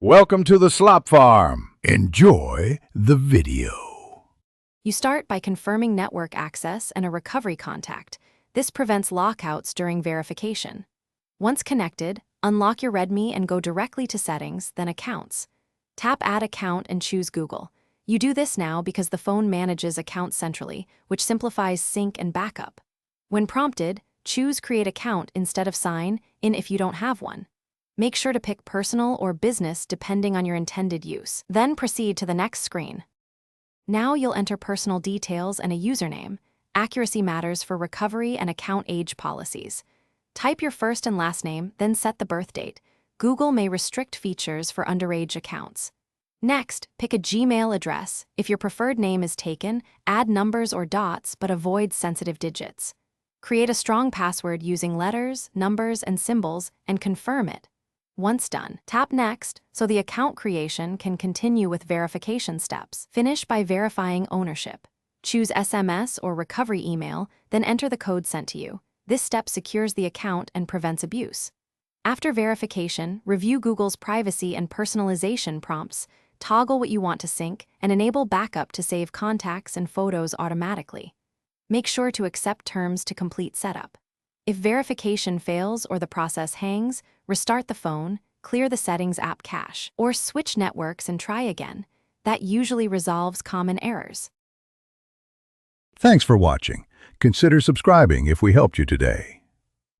Welcome to the Slop Farm. Enjoy the video. You start by confirming network access and a recovery contact. This prevents lockouts during verification. Once connected, unlock your Redmi and go directly to Settings, then Accounts. Tap Add Account and choose Google. You do this now because the phone manages accounts centrally, which simplifies sync and backup. When prompted, choose Create Account instead of Sign in if you don't have one. Make sure to pick personal or business depending on your intended use. Then proceed to the next screen. Now you'll enter personal details and a username. Accuracy matters for recovery and account age policies. Type your first and last name, then set the birth date. Google may restrict features for underage accounts. Next, pick a Gmail address. If your preferred name is taken, add numbers or dots but avoid sensitive digits. Create a strong password using letters, numbers, and symbols and confirm it. Once done, tap Next so the account creation can continue with verification steps. Finish by verifying ownership. Choose SMS or recovery email, then enter the code sent to you. This step secures the account and prevents abuse. After verification, review Google's privacy and personalization prompts, toggle what you want to sync, and enable backup to save contacts and photos automatically. Make sure to accept terms to complete setup. If verification fails or the process hangs, restart the phone, clear the Settings app cache, or switch networks and try again. That usually resolves common errors. Thanks for watching. Consider subscribing if we helped you today.